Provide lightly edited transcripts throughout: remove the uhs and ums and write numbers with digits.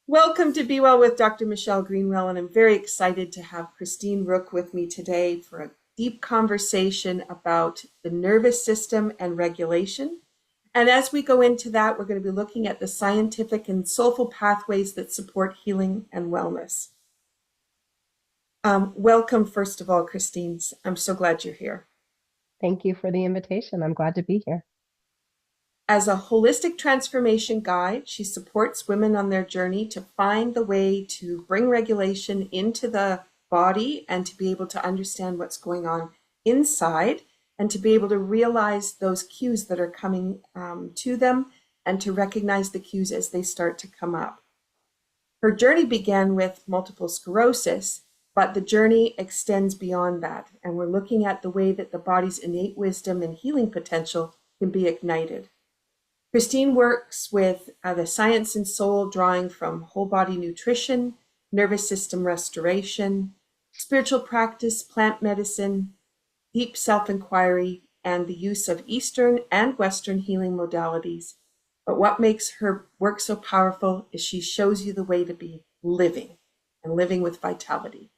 Welcome to Be Well with Dr. Michelle Greenwell, and I'm very excited to have Christine Ruch with me today for a deep conversation about the nervous system and regulation. And as we go into that, we're going to be looking at the scientific and soulful pathways that support healing and wellness. Welcome, first of all, Christine. I'm so glad you're here. Thank you for the invitation. I'm glad to be here. As a holistic transformation guide, she supports women on their journey to find the way to bring regulation into the body and to be able to understand what's going on inside and to be able to realize those cues that are coming to them and to recognize the cues as they start to come up. Her journey began with multiple sclerosis, but the journey extends beyond that. And we're looking at the way that the body's innate wisdom and healing potential can be ignited. Christine works with the science and soul, drawing from whole body nutrition, nervous system restoration, spiritual practice, plant medicine, deep self-inquiry, and the use of Eastern and Western healing modalities. But what makes her work so powerful is she shows you the way to be living and living with vitality.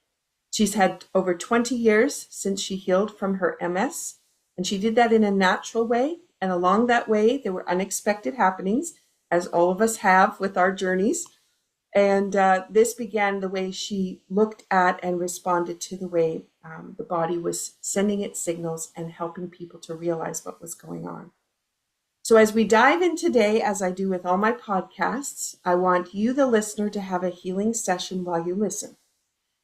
She's had over 20 years since she healed from her MS, and she did that in a natural way. And along that way, there were unexpected happenings, as all of us have with our journeys. And this began the way she looked at and responded to the way the body was sending its signals and helping people to realize what was going on. So as we dive in today, as I do with all my podcasts, I want you, the listener, to have a healing session while you listen.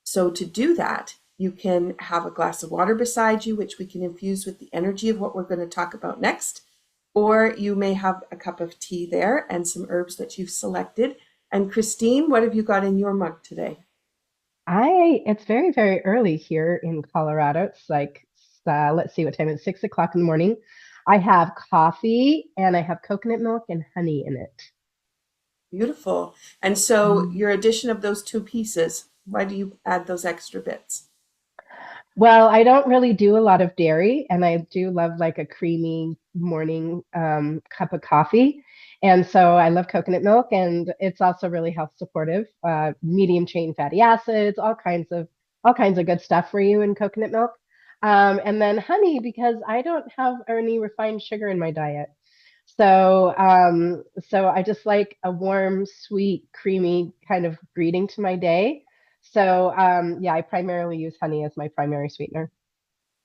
So to do that, you can have a glass of water beside you, which we can infuse with the energy of what we're going to talk about next. Or you may have a cup of tea there and some herbs that you've selected. And Christine, what have you got in your mug today? It's very, very early here in Colorado. It's like, let's see what time it's 6 o'clock in the morning. I have coffee and I have coconut milk and honey in it. Beautiful. And so Mm. your addition of those two pieces, why do you add those extra bits? Well, I don't really do a lot of dairy, and I do love like a creamy morning cup of coffee. And so I love coconut milk, and it's also really health supportive. Medium chain fatty acids, all kinds of good stuff for you in coconut milk. And then honey, because I don't have any refined sugar in my diet. So I just like a warm, sweet, creamy kind of greeting to my day. So yeah, I primarily use honey as my primary sweetener.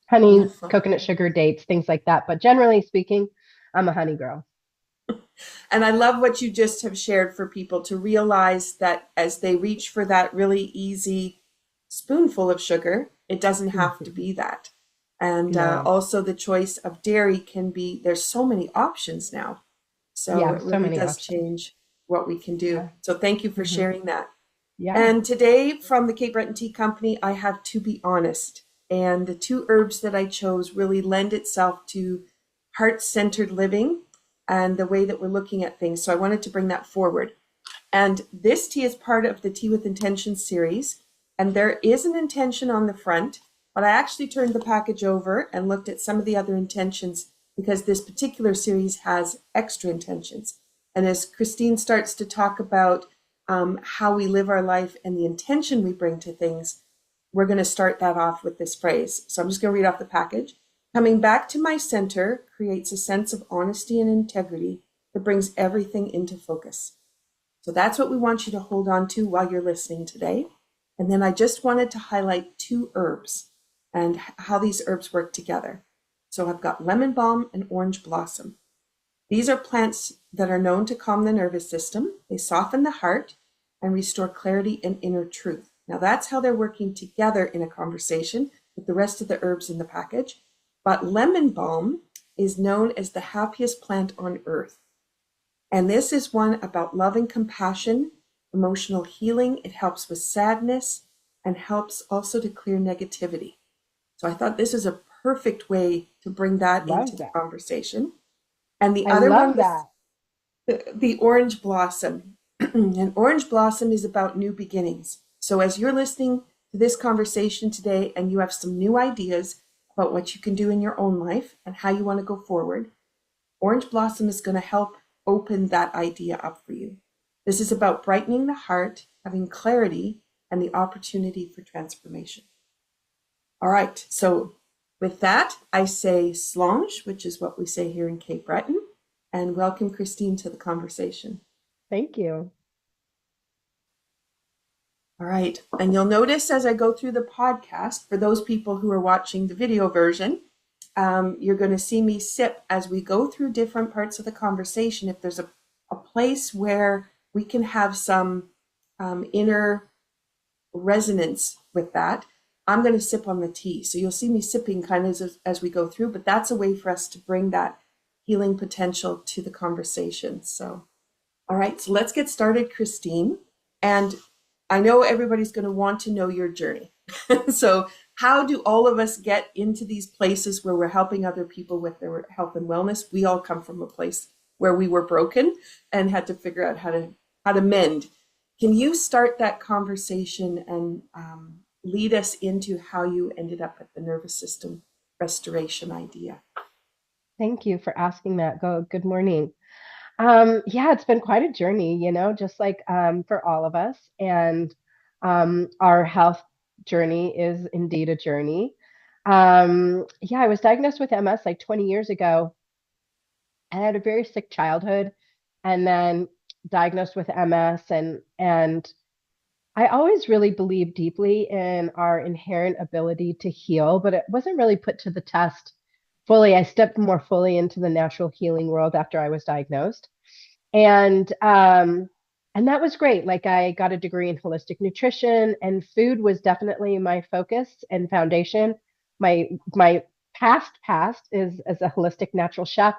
Honey, Beautiful. coconut sugar, dates, things like that. But generally speaking, I'm a honey girl. And I love what you just have shared for people to realize that as they reach for that really easy spoonful of sugar, it doesn't have to be that. And No. also the choice of dairy can be, there's so many options now. So Yeah, it so really many does options. change what we can do. Yeah. So thank you for Hmm. sharing that. Yeah. And today from the Cape Breton Tea Company, I have To Be Honest. And the two herbs that I chose really lend itself to heart-centered living and the way that we're looking at things. So I wanted to bring that forward. And this tea is part of the Tea with Intention series. And there is an intention on the front, but I actually turned the package over and looked at some of the other intentions because this particular series has extra intentions. And as Christine starts to talk about how we live our life and the intention we bring to things, we're going to start that off with this phrase. So I'm just going to read off the package. Coming back to my center creates a sense of honesty and integrity that brings everything into focus. So that's what we want you to hold on to while you're listening today. And then I just wanted to highlight two herbs and how these herbs work together. So I've got lemon balm and orange blossom. These are plants that are known to calm the nervous system. They soften the heart and restore clarity and inner truth. Now that's how they're working together in a conversation with the rest of the herbs in the package. But lemon balm is known as the happiest plant on earth. And this is one about love and compassion, emotional healing. It helps with sadness and helps also to clear negativity. So I thought this is a perfect way to bring that into Love the that. conversation. And the I other one love was that. the orange blossom. And orange blossom is about new beginnings. So as you're listening to this conversation today and you have some new ideas about what you can do in your own life and how you want to go forward, orange blossom is going to help open that idea up for you. This is about brightening the heart, having clarity, and the opportunity for transformation. All right, so with that, I say slàinte, which is what we say here in Cape Breton, and welcome Christine to the conversation. Thank you. All right, and you'll notice as I go through the podcast, for those people who are watching the video version, you're going to see me sip as we go through different parts of the conversation. If there's a place where we can have some inner resonance with that, I'm going to sip on the tea. So you'll see me sipping kind of as we go through, but that's a way for us to bring that healing potential to the conversation. So, all right, so let's get started, Christine. And I know everybody's going to want to know your journey. So how do all of us get into these places where we're helping other people with their health and wellness? We all come from a place where we were broken and had to figure out how to mend. Can you start that conversation and lead us into how you ended up at the nervous system restoration idea? Thank you for asking that. Good morning. Yeah, it's been quite a journey, just like for all of us. And our health journey is indeed a journey. Yeah, I was diagnosed with MS like 20 years ago. I had a very sick childhood and then diagnosed with MS and I always really believed deeply in our inherent ability to heal, but it wasn't really put to the test fully. I stepped more fully into the natural healing world after I was diagnosed. And that was great. Like I got a degree in holistic nutrition and food was definitely my focus and foundation. My past is as a holistic natural chef,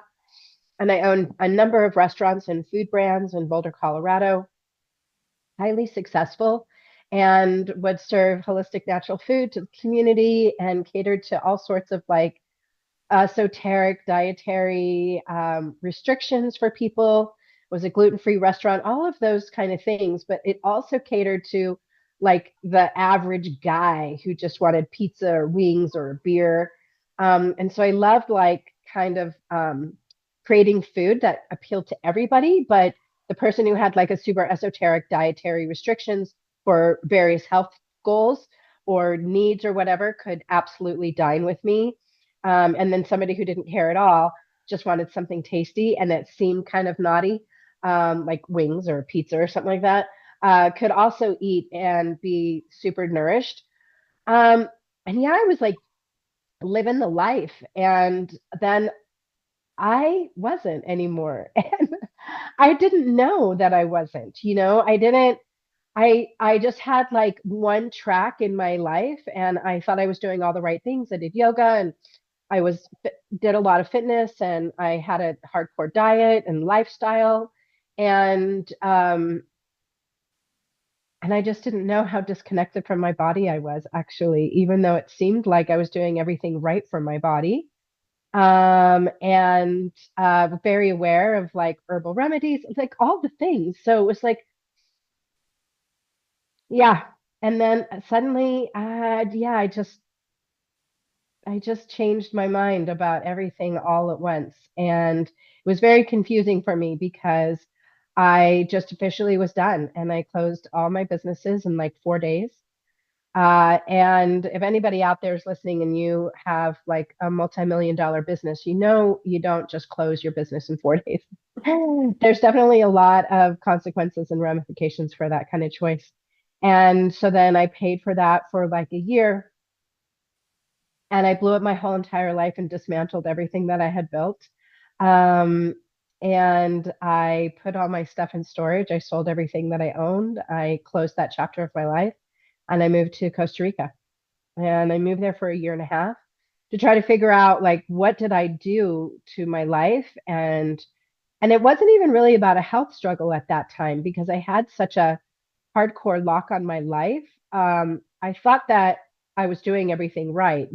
and I own a number of restaurants and food brands in Boulder, Colorado, highly successful, and would serve holistic natural food to the community and catered to all sorts of like esoteric dietary restrictions for people, was a gluten-free restaurant, all of those kind of things. But it also catered to like the average guy who just wanted pizza or wings or beer. And so I loved like kind of creating food that appealed to everybody, but the person who had like a super esoteric dietary restrictions for various health goals or needs or whatever could absolutely dine with me. And then somebody who didn't care at all just wanted something tasty and it seemed kind of naughty, like wings or pizza or something like that, could also eat and be super nourished. Um, and yeah, I was like living the life. And then I wasn't anymore. And I didn't know that I wasn't, I didn't. I just had like one track in my life and I thought I was doing all the right things. I did yoga and I did a lot of fitness and I had a hardcore diet and lifestyle and I just didn't know how disconnected from my body I was actually, even though it seemed like I was doing everything right for my body. And very aware of like herbal remedies, like all the things. So it was like, yeah. And then suddenly, yeah, I just changed my mind about everything all at once. And it was very confusing for me because I just officially was done and I closed all my businesses in like 4 days. And if anybody out there is listening and you have like a multi-million-dollar business, you don't just close your business in 4 days. There's definitely a lot of consequences and ramifications for that kind of choice. And so then I paid for that for like a year and I blew up my whole entire life and dismantled everything that I had built. Um, and I put all my stuff in storage. I sold everything that I owned. I closed that chapter of my life and I moved to Costa Rica. And I moved there for a year and a half to try to figure out like what did I do to my life and it wasn't even really about a health struggle at that time because I had such a hardcore lock on my life. I thought that I was doing everything right,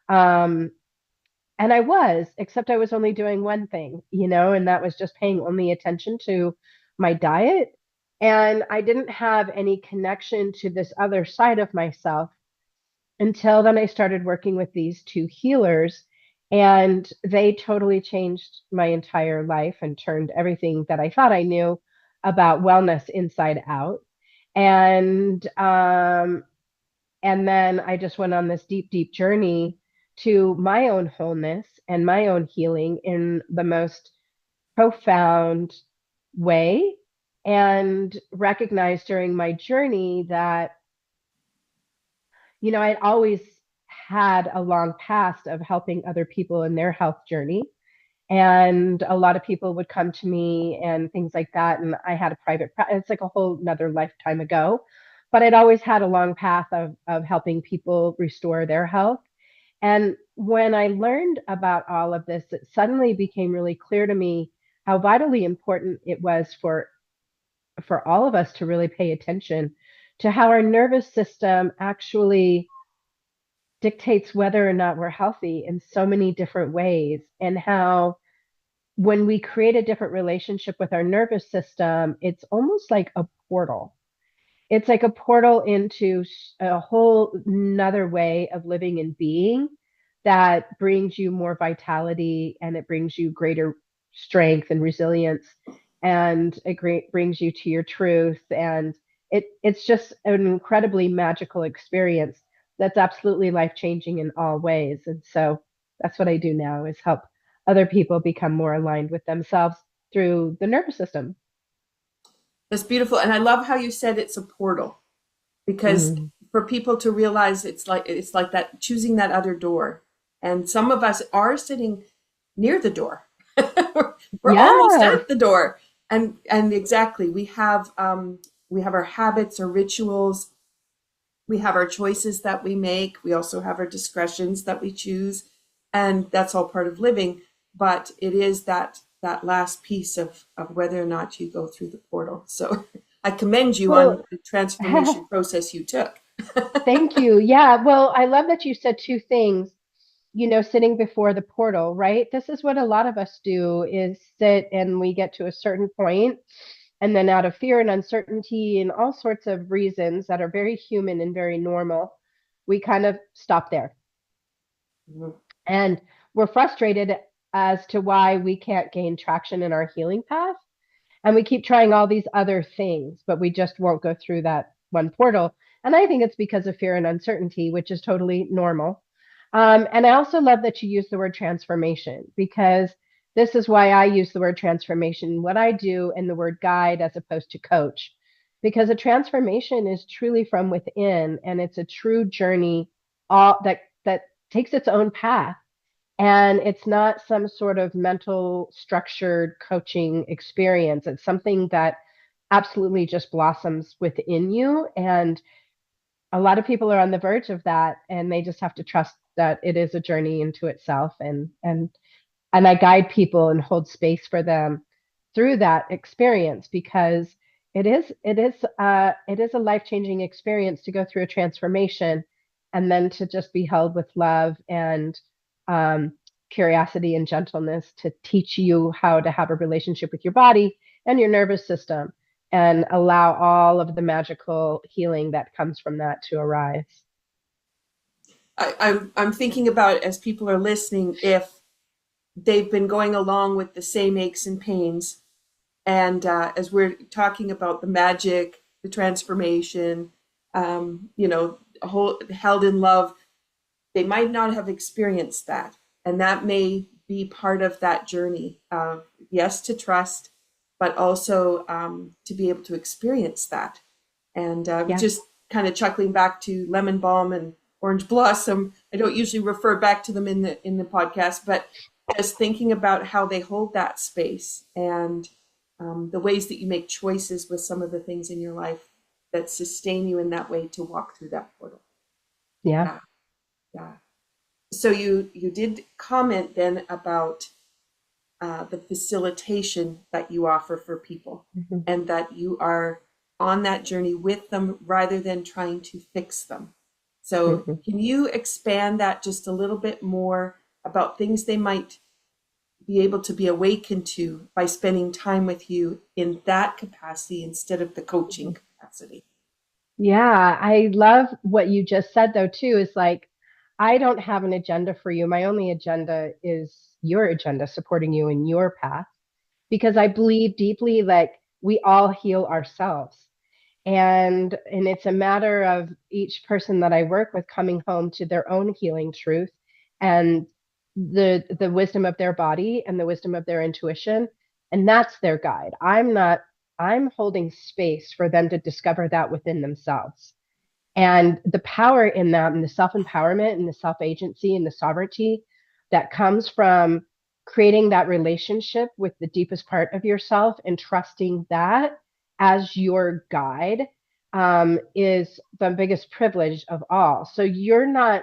um, and I was, except I was only doing one thing, and that was just paying only attention to my diet. And I didn't have any connection to this other side of myself until then I started working with these two healers, and they totally changed my entire life and turned everything that I thought I knew about wellness inside out. And and then I just went on this deep, deep journey to my own wholeness and my own healing in the most profound way, and recognized during my journey that, I'd always had a long past of helping other people in their health journey. And a lot of people would come to me and things like that. And I had a private practice. It's like a whole another lifetime ago. But I'd always had a long path of helping people restore their health. And when I learned about all of this, it suddenly became really clear to me how vitally important it was for all of us to really pay attention to how our nervous system actually dictates whether or not we're healthy in so many different ways, and how when we create a different relationship with our nervous system, it's almost like a portal. It's like a portal into a whole another way of living and being that brings you more vitality, and it brings you greater strength and resilience, and it brings you to your truth. And it's just an incredibly magical experience that's absolutely life changing in all ways. And so that's what I do now, is help other people become more aligned with themselves through the nervous system. That's beautiful. And I love how you said it's a portal, because Mm. for people to realize it's like that, choosing that other door. And some of us are sitting near the door. We're almost Yes. at the door. And exactly, we have our habits or rituals, we have our choices that we make, we also have our discretions that we choose, and that's all part of living. But it is that last piece of whether or not you go through the portal. So I commend you Well, on the transformation process you took. thank you. Yeah. Well, I love that you said two things, sitting before the portal, right? This is what a lot of us do, is sit and we get to a certain point, and then out of fear and uncertainty and all sorts of reasons that are very human and very normal, we kind of stop there. And we're frustrated as to why we can't gain traction in our healing path. And we keep trying all these other things, but we just won't go through that one portal. And I think it's because of fear and uncertainty, which is totally normal. And I also love that you use the word transformation, because this is why I use the word transformation, what I do, and the word guide as opposed to coach, because a transformation is truly from within, and it's a true journey, all that takes its own path. And it's not some sort of mental structured coaching experience. It's something that absolutely just blossoms within you. And a lot of people are on the verge of that, and they just have to trust that it is a journey into itself. And I guide people and hold space for them through that experience, because it is a life-changing experience to go through a transformation, and then to just be held with love and um, curiosity and gentleness to teach you how to have a relationship with your body and your nervous system, and allow all of the magical healing that comes from that to arise. I'm thinking about, as people are listening, if they've been going along with the same aches and pains, and as we're talking about the magic, the transformation, whole, held in love, they might not have experienced that. And that may be part of that journey of, yes, to trust, but also to be able to experience that. And Yeah. just kind of chuckling back to lemon balm and orange blossom. I don't usually refer back to them in the podcast, but just thinking about how they hold that space, and the ways that you make choices with some of the things in your life that sustain you in that way to walk through that portal. Yeah. Yeah, yeah. So you did comment then about the facilitation that you offer for people, Mhm. and that you are on that journey with them rather than trying to fix them. So Mhm. can you expand that just a little bit more about things they might be able to be awakened to by spending time with you in that capacity instead of the coaching capacity? Yeah, I love what you just said, though, too, is like, I don't have an agenda for you. My only agenda is your agenda, supporting you in your path, because I believe deeply, like, we all heal ourselves. And it's a matter of each person that I work with coming home to their own healing truth and the wisdom of their body and the wisdom of their intuition, and that's their guide. I'm holding space for them to discover that within themselves. And the power in that, and the self empowerment, and the self agency, and the sovereignty that comes from creating that relationship with the deepest part of yourself and trusting that as your guide, is the biggest privilege of all. So you're not,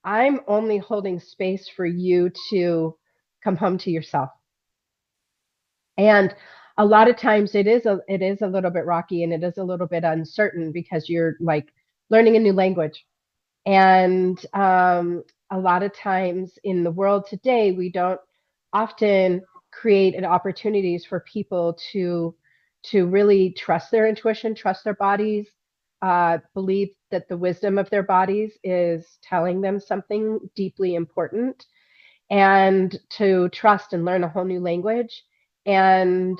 I'm only holding space for you to come home to yourself. And a lot of times it is a little bit rocky, and it is a little bit uncertain because you're like learning a new language. And a lot of times in the world today, we don't often create opportunities for people to really trust their intuition, trust their bodies, believe that the wisdom of their bodies is telling them something deeply important, and to trust and learn a whole new language. And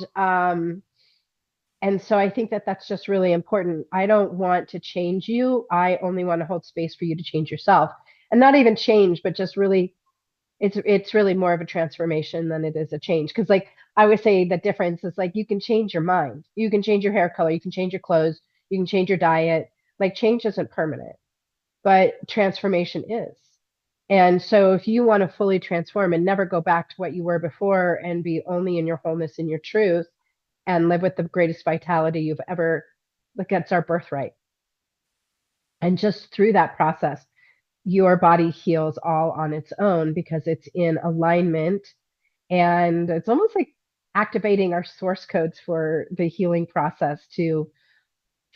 so I think that that's just really important. I don't want to change you. I only want to hold space for you to change yourself. And not even change, but just really, it's really more of a transformation than it is a change. Because like I would say the difference is like you can change your mind. You can change your hair color, you can change your clothes, you can change your diet. Like change isn't permanent, but transformation is. And so if you want to fully transform and never go back to what you were before and be only in your wholeness and your truth, and live with the greatest vitality you've ever, like that's our birthright. And just through that process, your body heals all on its own because it's in alignment. And it's almost like activating our source codes for the healing process to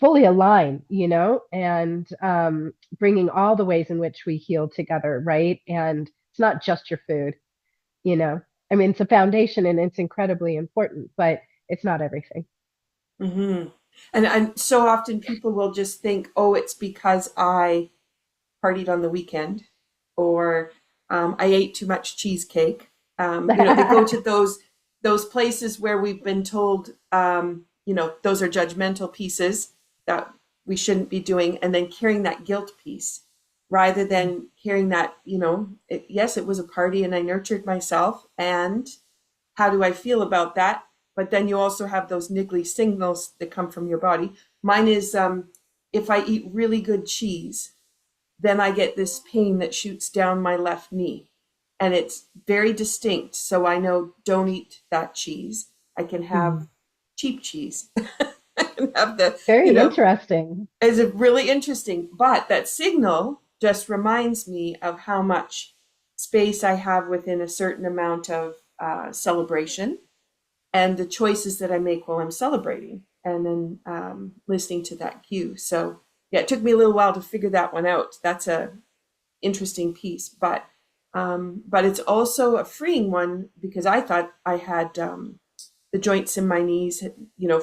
fully align, and bringing all the ways in which we heal together, right? And it's not just your food, you know. I mean, it's a foundation and it's incredibly important, but it's not everything. Hmm. And so often people will just think, oh, it's because I partied on the weekend, or I ate too much cheesecake. They go to those places where we've been told, those are judgmental pieces that we shouldn't be doing, and then carrying that guilt piece rather than carrying that, yes, it was a party and I nurtured myself, and how do I feel about that? But then you also have those niggly signals that come from your body. Mine is if I eat really good cheese, then I get this pain that shoots down my left knee. And it's very distinct. So I know don't eat that cheese. I can have Mhm. cheap cheese. I can have the, Very interesting. it's really interesting. But that signal just reminds me of how much space I have within a certain amount of celebration, and the choices that I make while I'm celebrating, and then listening to that cue. So yeah, it took me a little while to figure that one out. That's a interesting piece, but it's also a freeing one because I thought I had the joints in my knees,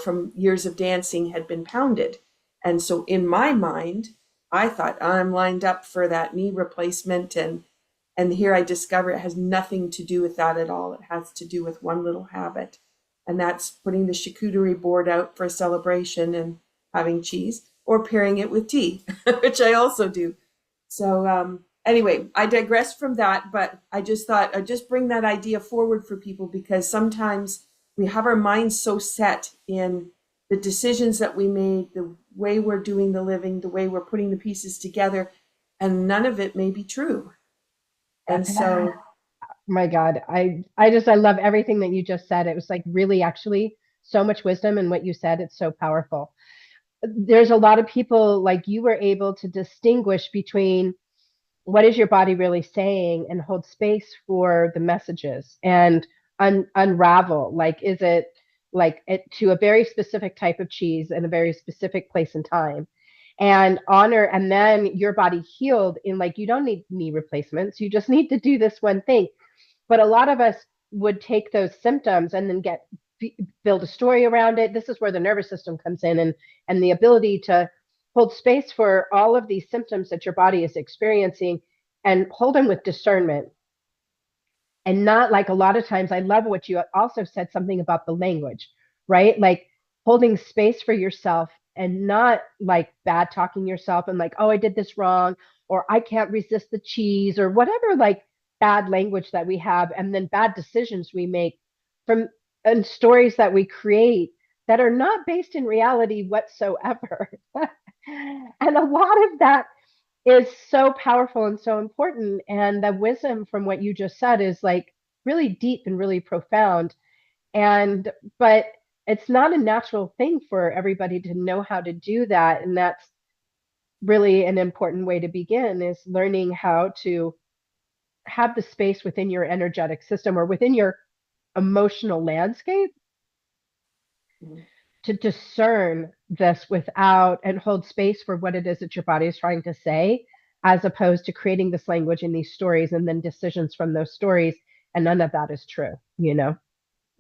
from years of dancing had been pounded, and so in my mind, I thought I'm lined up for that knee replacement, and here I discover it has nothing to do with that at all. It has to do with one little habit, and that's putting the charcuterie board out for a celebration and having cheese or pairing it with tea, which I also do. So anyway, I digress from that, but I just thought I'd just bring that idea forward for people because sometimes we have our minds so set in the decisions that we made, the way we're doing the living, the way we're putting the pieces together, and none of it may be true. And so, My God, I love everything that you just said. It was like really actually so much wisdom in what you said. It's so powerful. There's a lot of people like you were able to distinguish between what is your body really saying and hold space for the messages and unravel. Like, is it like it, to a very specific type of cheese in a very specific place and time? And honor, and then your body healed in like, you don't need knee replacements. You just need to do this one thing. But a lot of us would take those symptoms and then build a story around it. This is where the nervous system comes in, and the ability to hold space for all of these symptoms that your body is experiencing and hold them with discernment. And not like a lot of times, I love what you also said something about the language, right? Like holding space for yourself and not like bad talking yourself and like, oh, I did this wrong, or I can't resist the cheese, or whatever like bad language that we have, and then bad decisions we make from and stories that we create that are not based in reality whatsoever. And a lot of that is so powerful and so important. And the wisdom from what you just said is like really deep and really profound. And, but it's not a natural thing for everybody to know how to do that. And that's really an important way to begin, is learning how to have the space within your energetic system or within your emotional landscape Mhm. to discern this without and hold space for what it is that your body is trying to say, as opposed to creating this language in these stories and then decisions from those stories. And none of that is true, you know?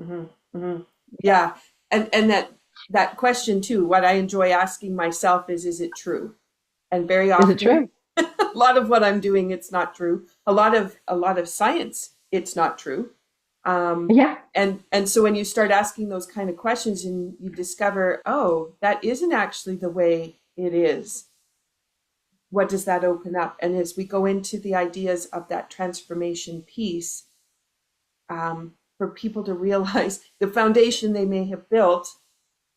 Mhm. Mhm. Yeah. And that question too, what I enjoy asking myself is it true? And very Is it often true? a lot of what I'm doing, it's not true. A lot of science, it's not true. Um, Yeah. and so when you start asking those kind of questions and you discover, oh, that isn't actually the way it is, what does that open up? And as we go into the ideas of that transformation piece, for people to realize the foundation they may have built,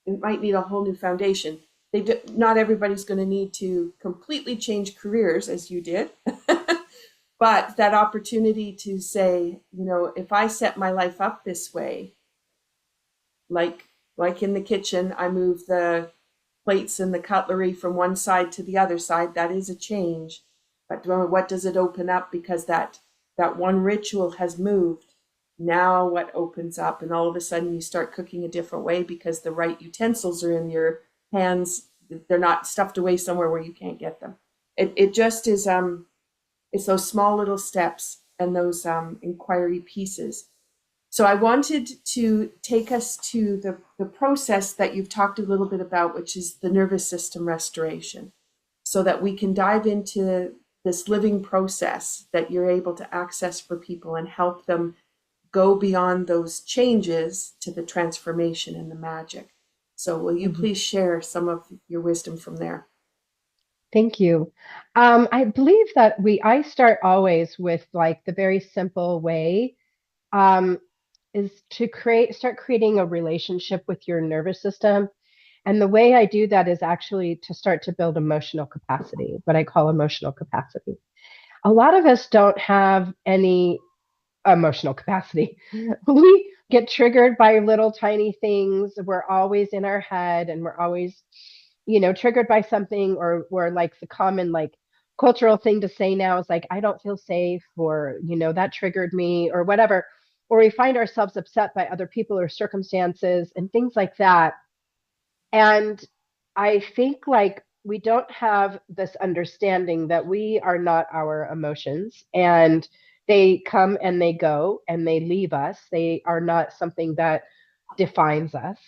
it might need a whole new foundation. Not everybody's going to need to completely change careers as you did, but that opportunity to say, if I set my life up this way, like like in the kitchen, I move the plates and the cutlery from one side to the other side. That is a change, but what does it open up? Because that one ritual has moved. Now what opens up, and all of a sudden you start cooking a different way because the right utensils are in your hands. They're not stuffed away somewhere where you can't get them. It just is it's those small little steps and those inquiry pieces. So I wanted to take us to the process that you've talked a little bit about, which is the nervous system restoration, so that we can dive into this living process that you're able to access for people and help them go beyond those changes to the transformation and the magic. So will you Mhm. please share some of your wisdom from there? Thank you. I believe that I start always with like the very simple way, um, is to start creating a relationship with your nervous system. And the way I do that is actually to start to build emotional capacity, what I call emotional capacity. A lot of us don't have any emotional capacity. We get triggered by little tiny things. We're always in our head and we're always, triggered by something, or like the common like cultural thing to say now is like, I don't feel safe, or, that triggered me or whatever. Or we find ourselves upset by other people or circumstances and things like that. And I think like we don't have this understanding that we are not our emotions, and they come and they go and they leave us. They are not something that defines us.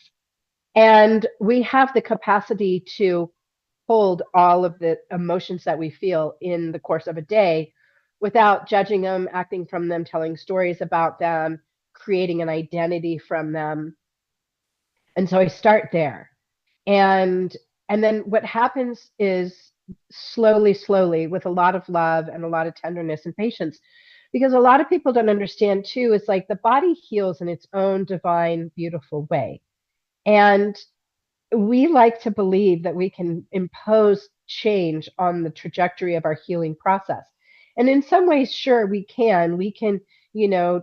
And we have the capacity to hold all of the emotions that we feel in the course of a day without judging them, acting from them, telling stories about them, creating an identity from them. And so I start there. and and then what happens is, slowly with a lot of love and a lot of tenderness and patience, because a lot of people don't understand too, is like the body heals in its own divine beautiful way. And we like to believe that we can impose change on the trajectory of our healing process. And in some ways, sure, we can. We can,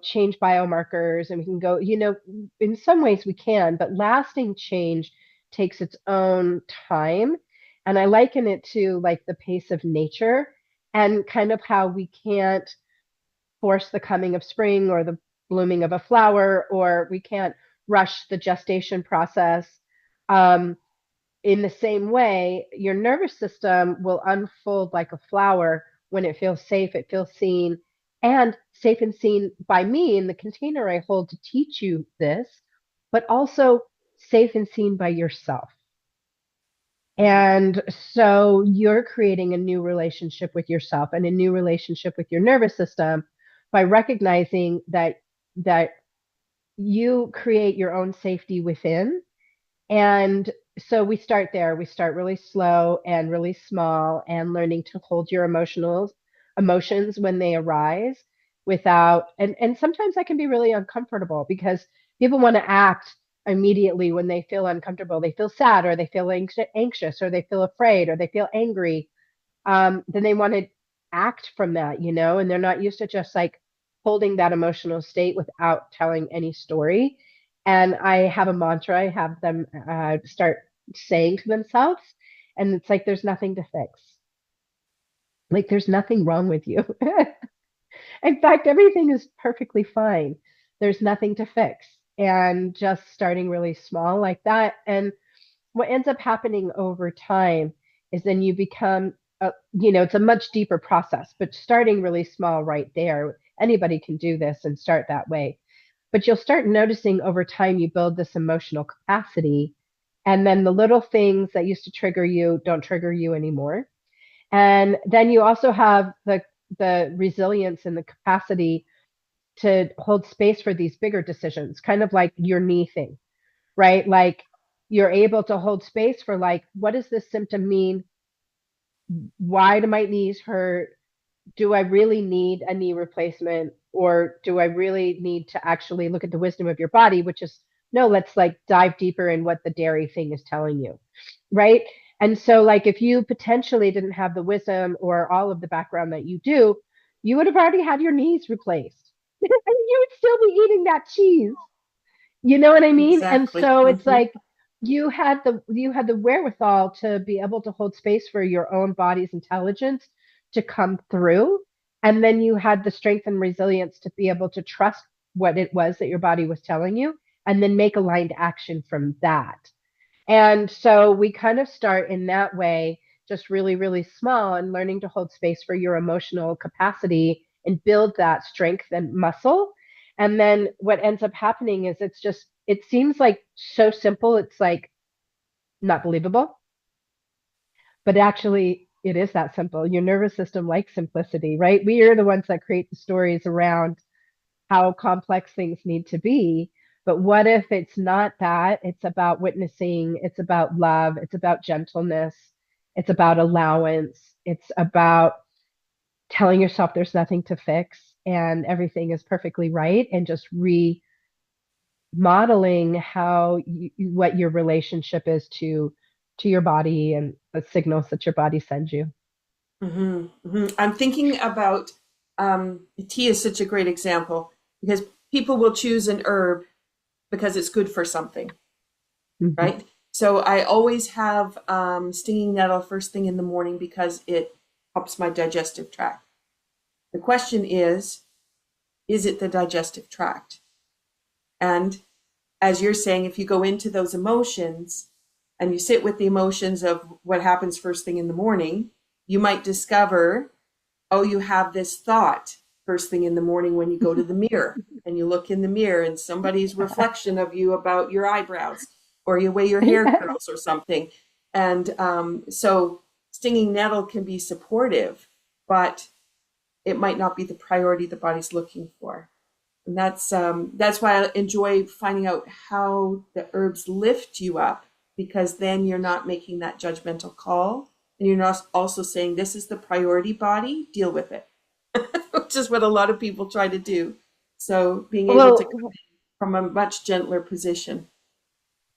change biomarkers, and we can go, in some ways we can, but lasting change takes its own time. And I liken it to like the pace of nature, and kind of how we can't force the coming of spring or the blooming of a flower, or we can't rush the gestation process. Um, in the same way, your nervous system will unfold like a flower when it feels safe, it feels seen, and safe and seen by me in the container I hold to teach you this, but also safe and seen by yourself. Mhm. And so you're creating a new relationship with yourself and a new relationship with your nervous system by recognizing that you create your own safety within, And so we start there. We start really slow and really small and learning to hold your emotions when they arise without and sometimes that can be really uncomfortable because people want to act immediately when they feel uncomfortable. They feel sad or they feel anxious or they feel afraid or they feel angry. Then they want to act from that, and they're not used to just like holding that emotional state without telling any story. And I have a mantra I have them start saying to themselves, and it's like, there's nothing to fix. Like, there's nothing wrong with you. In fact, everything is perfectly fine. There's nothing to fix. And just starting really small like that. And what ends up happening over time is then you become it's a much deeper process, but starting really small right there, anybody can do this and start that way. But you'll start noticing over time you build this emotional capacity, and then the little things that used to trigger you don't trigger you anymore. And then you also have the resilience and the capacity to hold space for these bigger decisions, kind of like your knee thing, right? Like, you're able to hold space for, like, what does this symptom mean? Why do my knees hurt? Do I really need a knee replacement? Or do I really need to actually look at the wisdom of your body, which is, no, let's like dive deeper in what the dairy thing is telling you, right? And so, like, if you potentially didn't have the wisdom or all of the background that you do, you would have already had your knees replaced. And you would still be eating that cheese. You know what I mean? And Exactly. so it's Hmm. like you had the wherewithal to be able to hold space for your own body's intelligence to come through. And then you had the strength and resilience to be able to trust what it was that your body was telling you and then make aligned action from that. And so we kind of start in that way, just really, really small and learning to hold space for your emotional capacity and build that strength and muscle. And then what ends up happening is it seems like so simple, it's like not believable, but actually it is that simple. Your nervous system likes simplicity, right? We are the ones that create the stories around how complex things need to be. But what if it's not that? It's about witnessing, it's about love, it's about gentleness, it's about allowance, it's about telling yourself there's nothing to fix and everything is perfectly right, and just remodeling what your relationship is to your body and the signals that your body sends you. Hmm. Hmm. I'm thinking about tea is such a great example because people will choose an herb because it's good for something, Mm-hmm. right? So I always have stinging nettle first thing in the morning because it helps my digestive tract. The question is it the digestive tract? And as you're saying, if you go into those emotions and you sit with the emotions of what happens first thing in the morning, you might discover, oh, you have this thought first thing in the morning when you go to the mirror and you look in the mirror and somebody's reflection of you about your eyebrows or the way your hair curls or something. And so stinging nettle can be supportive, but it might not be the priority the body's looking for. And that's why I enjoy finding out how the herbs lift you up, because then you're not making that judgmental call, and you're not also saying this is the priority body, deal with it, which is what a lot of people try to do. So being able to come Well, from a much gentler position.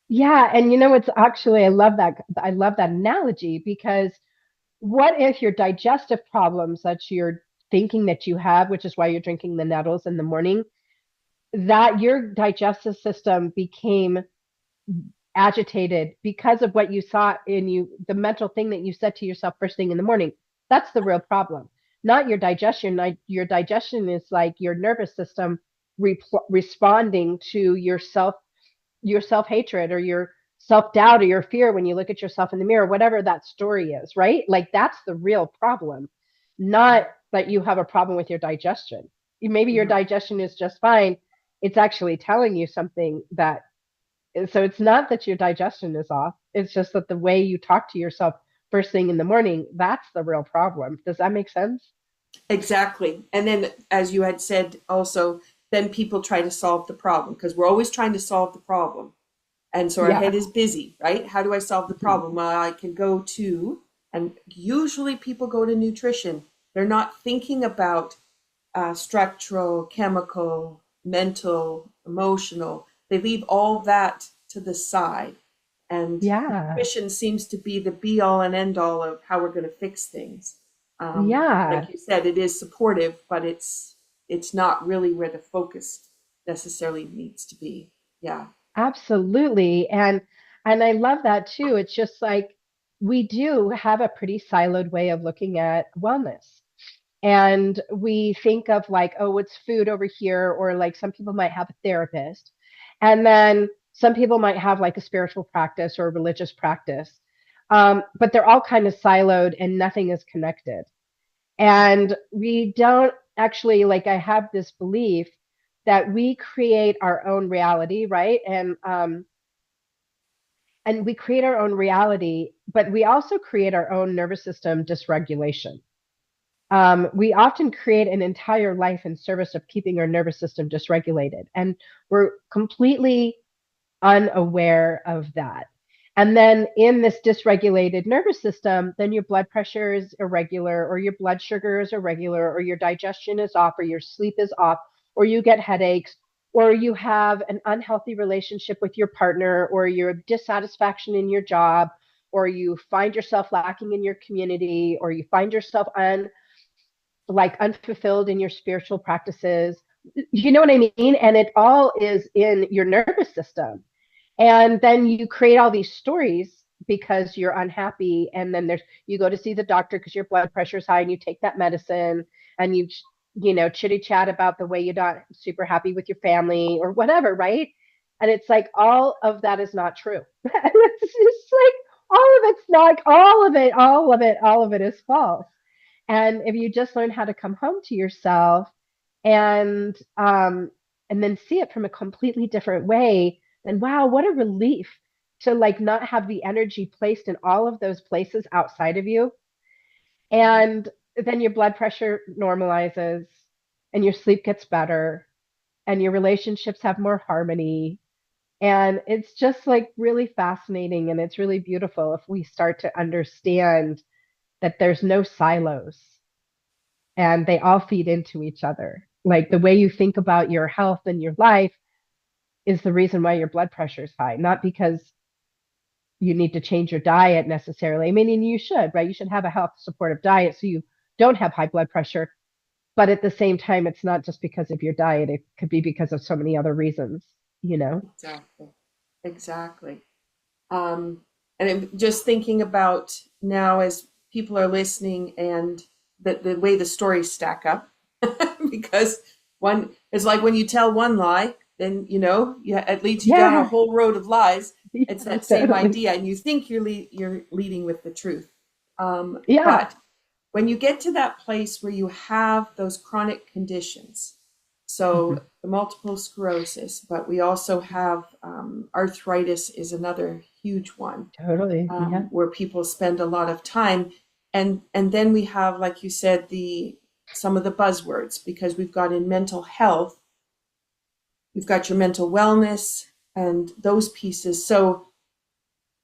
yeah, and it's actually I love that analogy because what if your digestive problems that you're thinking that you have, which is why you're drinking the nettles in the morning, that your digestive system became agitated because of what you saw in you, the mental thing that you said to yourself first thing in the morning? That's the real problem, not your digestion. Like, your digestion is like your nervous system responding to your self hatred or your self doubt or your fear when you look at yourself in the mirror, whatever that story is, right? Like, that's the real problem, not that you have a problem with your digestion. Maybe your Mhm. digestion is just fine. It's actually telling you something that, so it's not that your digestion is off. It's just that the way you talk to yourself first thing in the morning, that's the real problem. Does that make sense? Exactly. And then, as you had said also, then people try to solve the problem because we're always trying to solve the problem. And so our Yeah. head is busy, right? How do I solve the problem? Well, I can go to, and usually people go to nutrition. They're not thinking about structural, chemical, mental, emotional. They leave all that to the side. And Yeah. nutrition seems to be the be all and end all of how we're going to fix things. Yeah. Like you said, it is supportive, but it's not really where the focus necessarily needs to be. Yeah. Absolutely. And I love that too. It's just like we do have a pretty siloed way of looking at wellness. And we think of like, oh, it's food over here, or like some people might have a therapist. And then some people might have like a spiritual practice or a religious practice. But they're all kind of siloed and nothing is connected. And we don't actually, like, I have this belief that we create our own reality, right? And we create our own reality, but we also create our own nervous system dysregulation. We often create an entire life in service of keeping our nervous system dysregulated, and we're completely unaware of that. And then in this dysregulated nervous system, then your blood pressure is irregular, or your blood sugar is irregular, or your digestion is off, or your sleep is off, or you get headaches, or you have an unhealthy relationship with your partner, or your dissatisfaction in your job, or you find yourself lacking in your community, or you find yourself unfulfilled in your spiritual practices. You know what I mean? And it all is in your nervous system. And then you create all these stories because you're unhappy. And then you go to see the doctor because your blood pressure is high and you take that medicine and chitty chat about the way you're not super happy with your family or whatever, right? And it's like all of that is not true. It's just like all of it is false. And if you just learn how to come home to yourself and and then see it from a completely different way, then wow, what a relief to like not have the energy placed in all of those places outside of you. And then your blood pressure normalizes and your sleep gets better and your relationships have more harmony. And it's just like really fascinating and it's really beautiful if we start to understand that there's no silos and they all feed into each other. Like the way you think about your health and your life is the reason why your blood pressure is high, not because you need to change your diet necessarily. I mean, and you should, right? You should have a health supportive diet so you don't have high blood pressure. But at the same time, it's not just because of your diet, it could be because of so many other reasons, you know? Exactly. Exactly. Um, and I'm just thinking about now as people are listening and the way the stories stack up, because one is like when you tell one lie, then it leads you down a Yeah, whole road of lies. It's yeah, that same totally. idea, and you think you're leading with the truth, Yeah. but when you get to that place where you have those chronic conditions, Mhm. so the multiple sclerosis, but we also have arthritis is another huge one, Totally. Yeah. where people spend a lot of time, and then we have, like you said, the some of the buzzwords, because we've got in mental health, you've got your mental wellness and those pieces. So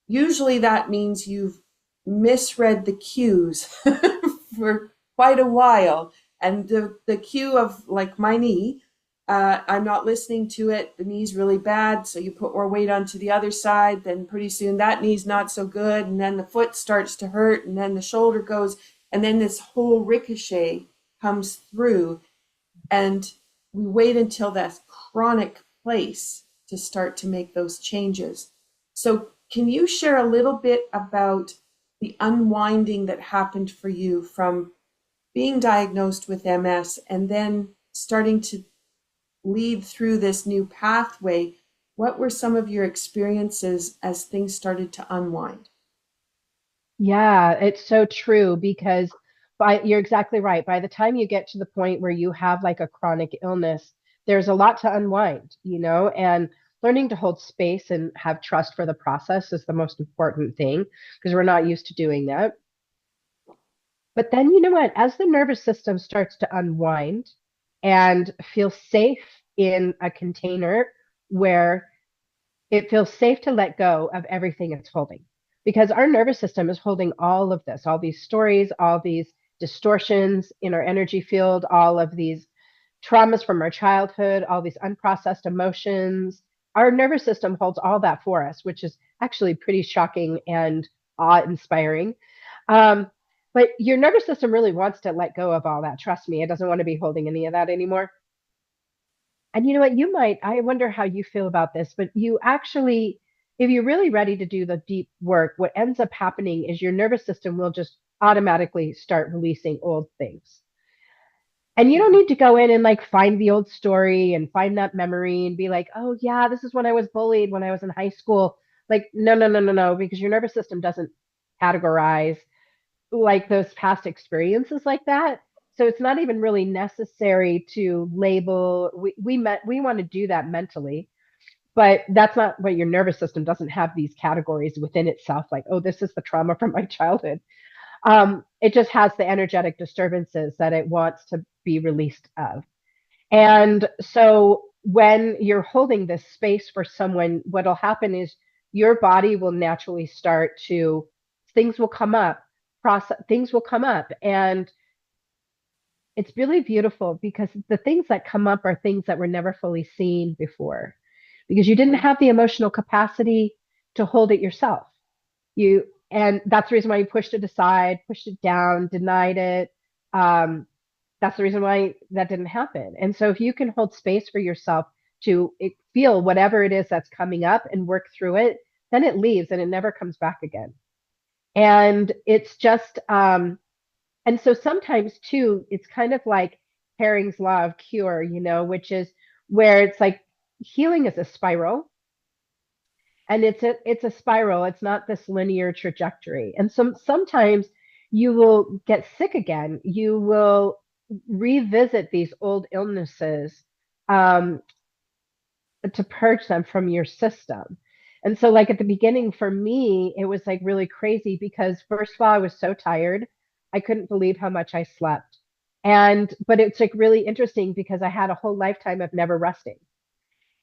usually that means you've misread the cues for quite a while. And the cue of, like, my knee, I'm not listening to it. The knee's really bad. So you put more weight onto the other side. Then pretty soon that knee's not so good. And then the foot starts to hurt. And then the shoulder goes. And then this whole ricochet comes through. And we wait until that chronic place to start to make those changes. So, can you share a little bit about the unwinding that happened for you from being diagnosed with MS and then starting to lead through this new pathway? What were some of your experiences as things started to unwind? Yeah, it's so true because you're exactly right. By the time you get to the point where you have like a chronic illness, there's a lot to unwind, and learning to hold space and have trust for the process is the most important thing because we're not used to doing that. But then you know what? As the nervous system starts to unwind and feel safe in a container where It feels safe to let go of everything it's holding because our nervous system is holding all of this, all these stories, all these distortions in our energy field, all of these traumas from our childhood, all these unprocessed emotions. Our nervous system holds all that for us, which is actually pretty shocking and awe inspiring. Um, but your nervous system really wants to let go of all that. Trust me, it doesn't want to be holding any of that anymore. And you know what? I wonder how you feel about this, but you actually, if you're really ready to do the deep work, what ends up happening is your nervous system will just automatically start releasing old things. And you don't Mhm. need to go in and like find the old story and find that memory and be like, oh, yeah, this is when I was bullied when I was in high school. Like, no, no, no, no, no, because your nervous system doesn't categorize like those past experiences like that. So it's not even really necessary to label. We want to do that mentally, but that's not what your nervous system doesn't have these categories within itself. Like, oh, this is the trauma from my childhood. It just has the energetic disturbances that it wants to be released of. And so when you're holding this space for someone, what'll happen is your body will naturally start to, things will come up, things will come up. And it's really beautiful because the things that come up are things that were never fully seen before because you didn't Mhm. have the emotional capacity to hold it yourself. And that's the reason why you pushed it aside, pushed it down, denied it. Um, that's the reason why that didn't happen. And so if you can hold space for yourself to feel whatever it is that's coming up and work through it, then it leaves and it never comes back again. And it's just, and so sometimes too, it's kind of like Herring's law of cure, which is where it's like healing is a spiral and it's a spiral. It's not this linear trajectory. And sometimes you will get sick again. You will revisit these old illnesses um, to purge them from your system. And so, like at the beginning, for me, it was like really crazy because, first of all, I was so tired. I couldn't believe how much I slept. But it's like really interesting because I had a whole lifetime of never resting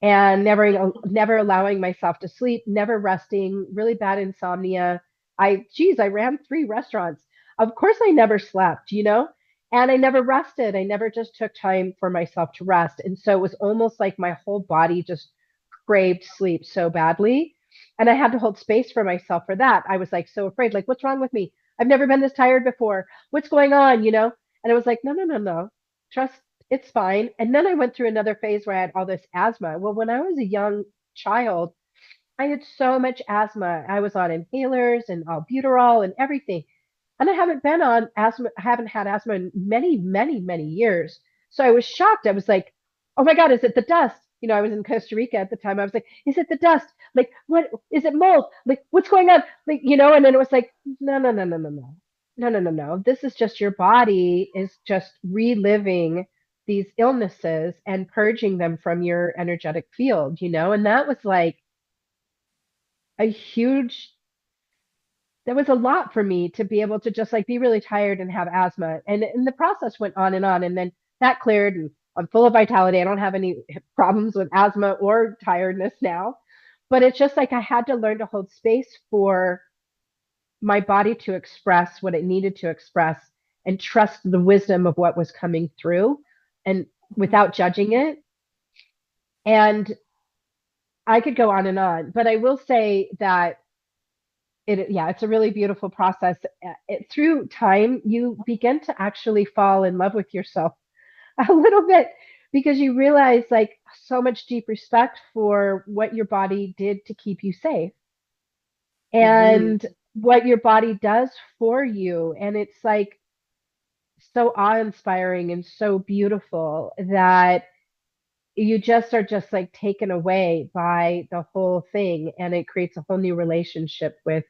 and never allowing myself to sleep, never resting, really bad insomnia. I ran 3 restaurants. Of course I never slept, and I never rested. I never just took time for myself to rest. And so it was almost like my whole body just craved sleep so badly. And I had to hold space for myself for that. I was like so afraid, like, what's wrong with me? I've never been this tired before. What's going on? And it was like, no, no, no, no. Trust it's fine. And then I went through another phase where I had all this asthma. Well, when I was a young child, I had so much asthma. I was on inhalers and albuterol and everything. And I haven't been on asthma, I haven't had asthma in many, many, many years. So I was shocked. I was like, oh my God, is it the dust? I was in Costa Rica at the time. I was like, is it the dust? Like, what is it mold? Like, what's going on? Like, and then it was like, no, no, no, no, no, no. No, no, no, no. This is just your body is just reliving these illnesses and purging them from your energetic field. And that was like a huge that was a lot for me to be able to just like be really tired and have asthma. And the process went on and on. And then that cleared and I'm full of vitality. I don't have any problems with asthma or tiredness now. But it's just like I had to learn to hold space for my body to express what it needed to express and trust the wisdom of what was coming through and without judging it. And I could go on and on, but I will say that it's a really beautiful process. Through time, you begin to actually fall in love with yourself a little bit because you realize like so much deep respect for what your body did to keep you safe Mhm. and what your body does for you. And it's like so awe-inspiring and so beautiful that you just are just like taken away by the whole thing and it creates a whole new relationship with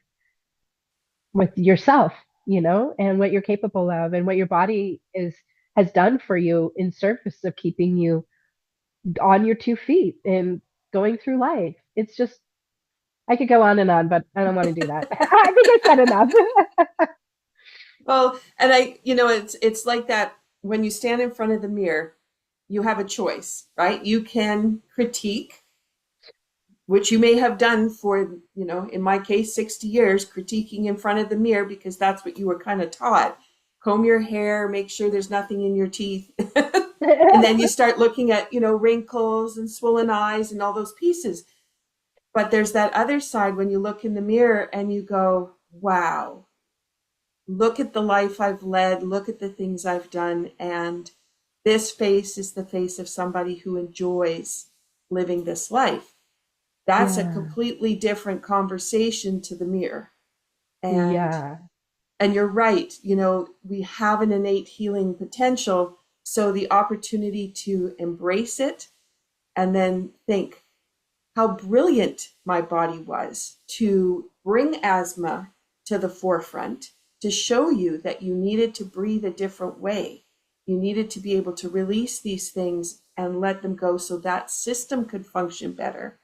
yourself, and what you're capable of and what your body is has done for you in service of keeping you on your 2 feet and going through life. It's just I could go on and on, but I don't want to do that. I think I said enough. Well, and it's like that when you stand in front of the mirror, you have a choice, right? You can critique which you may have done for, in my case, 60 years, critiquing in front of the mirror because that's what you were kind of taught. Comb your hair, make sure there's nothing in your teeth. And then you start looking at, wrinkles and swollen eyes and all those pieces. But there's that other side when you look in the mirror and you go, wow, look at the life I've led, look at the things I've done. And this face is the face of somebody who enjoys living this life. That's a Yeah. completely different conversation to the mirror. And Yeah. and you're right, we have an innate healing potential. So the opportunity to embrace it and then think how brilliant my body was to bring asthma to the forefront, to show you that you needed to breathe a different way. You needed to be able to release these things and let them go so that system could function better.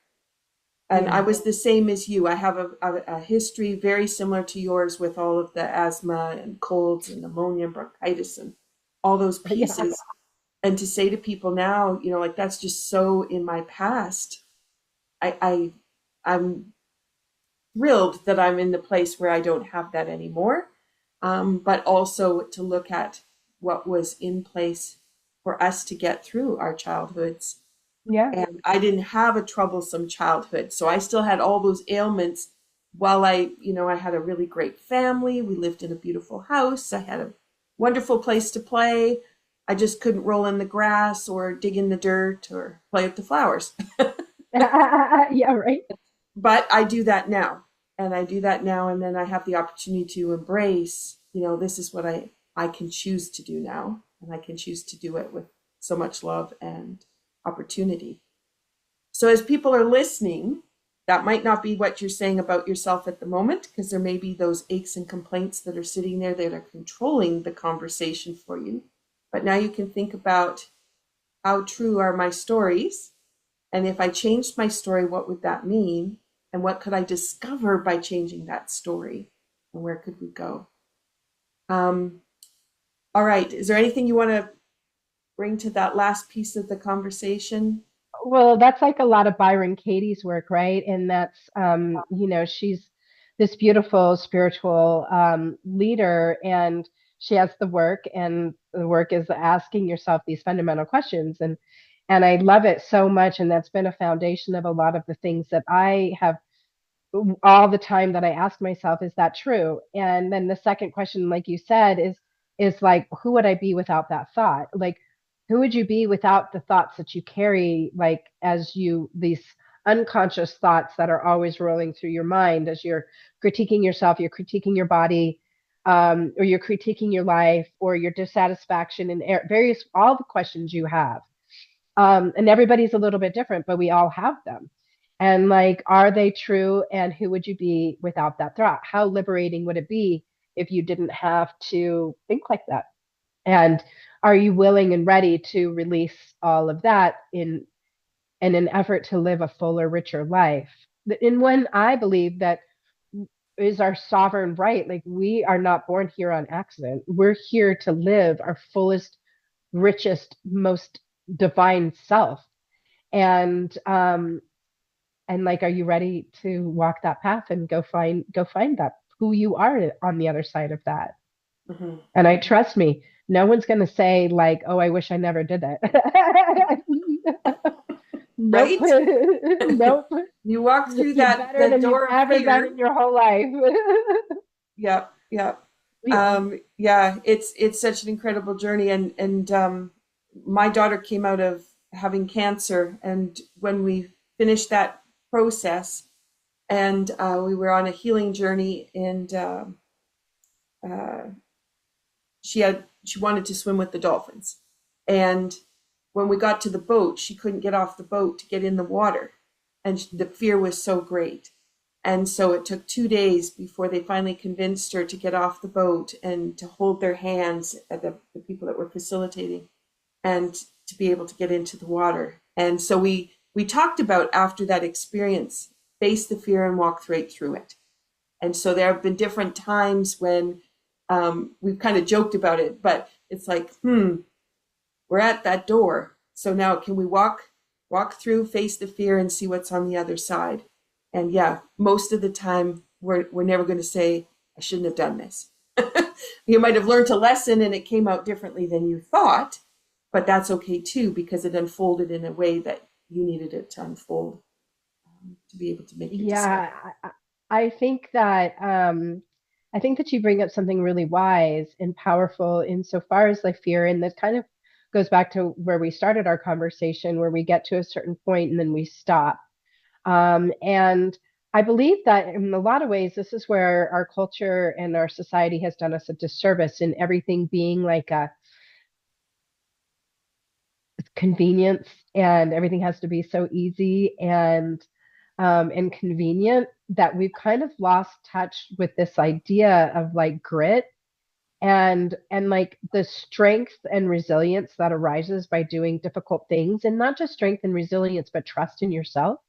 And I Yeah. was the same as you. I have a history very similar to yours with all of the asthma and colds and pneumonia and bronchitis and all those Yeah. pieces. And to say to people now, like that's just so in my past. I'm thrilled that I'm in the place where I don't have that anymore. But also to look at what was in place for us to get through our childhoods. Yeah. And I didn't have a troublesome childhood. So I still had all those ailments while I had a really great family. We lived in a beautiful house. I had a wonderful place to play. I just couldn't roll in the grass or dig in the dirt or play with the flowers. Yeah, right. But I do that now. And I do that now. And then I have the opportunity to embrace, this is what I can choose to do now. And I can choose to do it with so much love and opportunity. So as people are listening, that might not be what you're saying about yourself at the moment, because there may be those aches and complaints that are sitting there that are controlling the conversation for you. But now you can think about how true are my stories? And if I changed my story, what would that mean? And what could I discover by changing that story? And where could we go? Um, all right. Is there anything you want to bring to that last piece of the conversation? Well, that's like a lot of Byron Katie's work, right? And that's, she's this beautiful spiritual leader, and she has the work, and the work is asking yourself these fundamental questions. And I love it so much. And that's been a foundation of a lot of the things that I have all the time that I ask myself, is that true? And then the second question, like you said, is like, who would I be without that thought? Like, who would you be without the thoughts that you carry, like as you these unconscious thoughts that are always rolling through your mind as you're critiquing yourself, you're critiquing your body, or you're critiquing your life, or your dissatisfaction, and various all the questions you have. And everybody's a little bit different, but we all have them. And like, are they true? And who would you be without that thought? How liberating would it be if you didn't have to think like that? And are you willing and ready to release all of that in an effort to live a fuller, richer life? In one, I believe that is our sovereign right. Like, we are not born here on accident. We're here to live our fullest, richest, most divine self. And like, are you ready to walk that path and go find that who you are on the other side of that? Mm-hmm. And I trust me, no one's going to say like, oh, I wish I never did that. Nope. Right? Nope. You walk through You're that better the than you've door of ever been fear. in your whole life. Yep, yep. Yeah. Yeah, it's such an incredible journey, and my daughter came out of having cancer, and when we finished that process, and we were on a healing journey, and uh, she wanted to swim with the dolphins, and when we got to the boat, she couldn't get off the boat to get in the water, and the fear was so great. And so it took 2 days before they finally convinced her to get off the boat and to hold their hands at the people that were facilitating and to be able to get into the water. And so we talked about after that experience, face the fear and walk right through it. And so there have been different times when we've kind of joked about it, but it's like, we're at that door. So now can we walk walk through, face the fear, and see what's on the other side. And yeah, most of the time, we're never going to say, I shouldn't have done this. You might have learned a lesson and it came out differently than you thought, but that's okay too, because it unfolded in a way that you needed it to unfold, to be able to make your Yeah, discovery. I think that I think that you bring up something really wise and powerful insofar as like fear, and that kind of goes back to where we started our conversation, where we get to a certain point and then we stop. And I believe that in a lot of ways, this is where our culture and our society has done us a disservice in everything being like a convenience, and everything has to be so easy and convenient that we've kind of lost touch with this idea of like grit and like the strength and resilience that arises by doing difficult things, and not just strength and resilience but trust in yourself.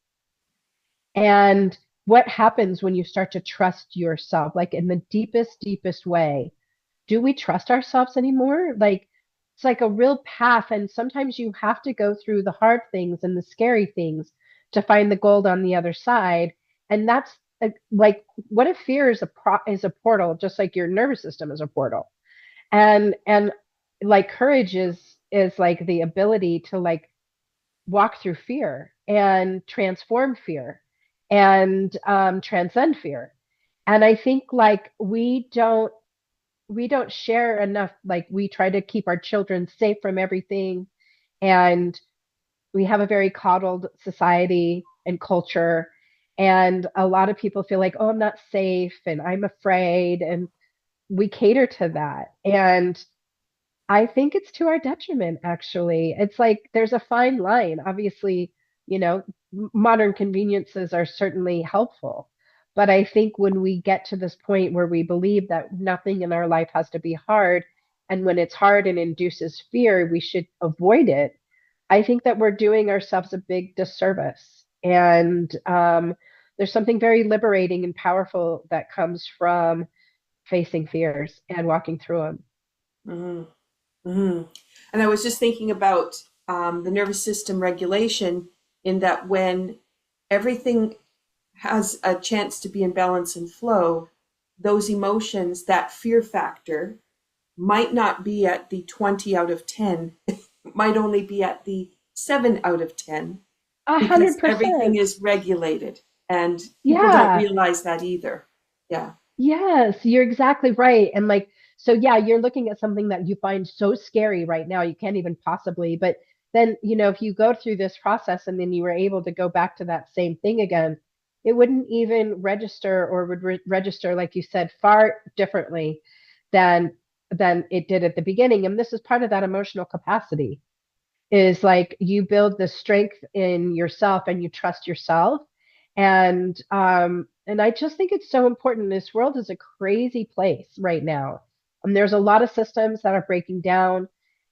And what happens when you start to trust yourself, like in the deepest way? Do we trust ourselves anymore? Like it's like a real path, and sometimes you have to go through the hard things and the scary things to find the gold on the other side. And that's like, what if fear is is a portal, just like your nervous system is a portal? And like courage is like the ability to like walk through fear and transform fear and transcend fear. And I think like we don't share enough. Like we try to keep our children safe from everything, and we have a very coddled society and culture, and a lot of people feel like, oh, I'm not safe and I'm afraid, and we cater to that. And I think it's to our detriment, actually. It's like there's a fine line. Obviously, you know, modern conveniences are certainly helpful. But I think when we get to this point where we believe that nothing in our life has to be hard, and when it's hard and induces fear, we should avoid it. I think that we're doing ourselves a big disservice. And there's something very liberating and powerful that comes from facing fears and walking through them. Mm-hmm. Mm-hmm. And I was just thinking about the nervous system regulation, in that when everything has a chance to be in balance and flow, those emotions, that fear factor, might not be at the 20 out of 10, might only be at the 7 out of 10, A because hundred everything percent. is regulated and people don't Yeah. realize that either. Yeah. Yes, you're exactly right. And like, so yeah, you're looking at something that you find so scary right now, you can't even possibly, but then, if you go through this process and then you were able to go back to that same thing again, it wouldn't even register, or would register, like you said, far differently than it did at the beginning. And this is part of that emotional capacity, is like you build the strength in yourself and you trust yourself. And I just think it's so important. This world is a crazy place right now, and there's a lot of systems that are breaking down,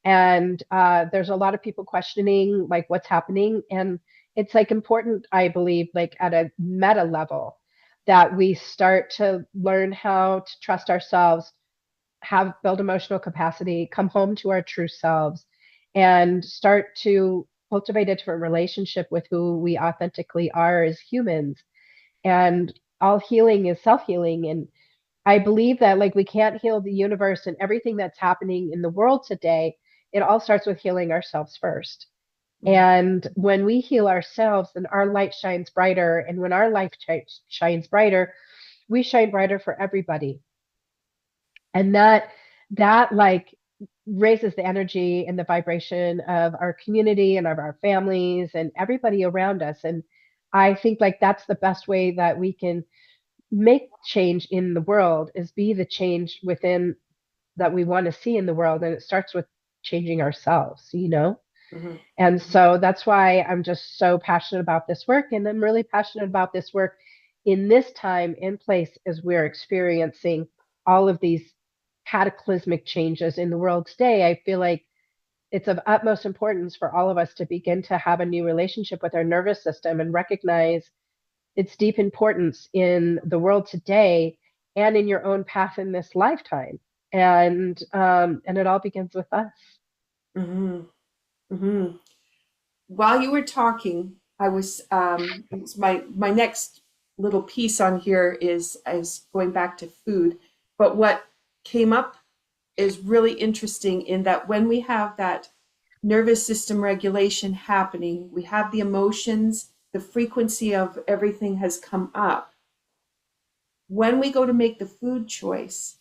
and there's a lot of people questioning like what's happening. And it's like important, I believe, like at a meta level, that we start to learn how to trust ourselves, have build emotional capacity, come home to our true selves, and start to cultivate a different relationship with who we authentically are as humans. And all healing is self-healing. And I believe that like we can't heal the universe and everything that's happening in the world today. It all starts with healing ourselves first. Mm-hmm. And when we heal ourselves, then our light shines brighter. And when our light shines brighter, we shine brighter for everybody. And that like raises the energy and the vibration of our community and of our families and everybody around us. And I think like that's the best way that we can make change in the world, is be the change within that we want to see in the world. And it starts with changing ourselves. And Mm-hmm. so that's why I'm just so passionate about this work. And I'm really passionate about this work in this time and place as we're experiencing all of these cataclysmic changes in the world today. I feel like it's of utmost importance for all of us to begin to have a new relationship with our nervous system and recognize its deep importance in the world today and in your own path in this lifetime. And it all begins with us. Mm-hmm. Mm-hmm. while you were talking, I was it's my next little piece on here is going back to food. But what came up is really interesting in that when we have that nervous system regulation happening, we have the emotions, the frequency of everything has come up. When we go to make the food choice,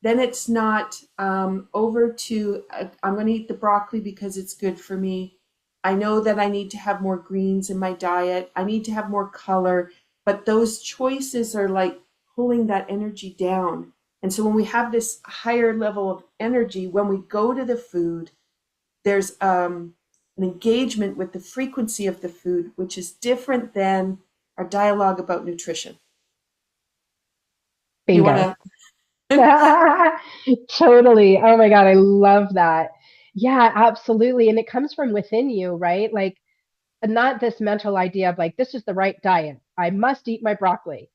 then it's not over to I'm going to eat the broccoli because it's good for me. I know that I need to have more greens in my diet. I need to have more color, but those choices are like pulling that energy down. And so when we have this higher level of energy, when we go to the food, there's an engagement with the frequency of the food, which is different than our dialogue about nutrition. You want Bingo. to? Totally. Oh my God, I love that. Yeah, absolutely. And it comes from within you, right? Like, not this mental idea of like, this is the right diet. I must eat my broccoli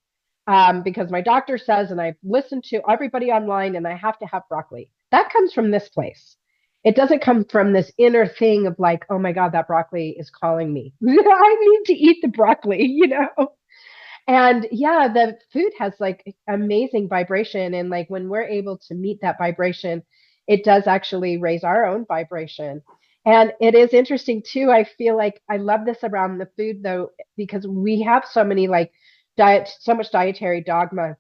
because my doctor says, and I've listened to everybody online, and I have to have broccoli. That comes from this place. It doesn't come from this inner thing of like, oh my God, that broccoli is calling me. I need to eat the broccoli, you know? And yeah, the food has like amazing vibration. And like when we're able to meet that vibration, it does actually raise our own vibration. And it is interesting too. I feel like I love this around the food though, because we have so many like so much dietary dogma.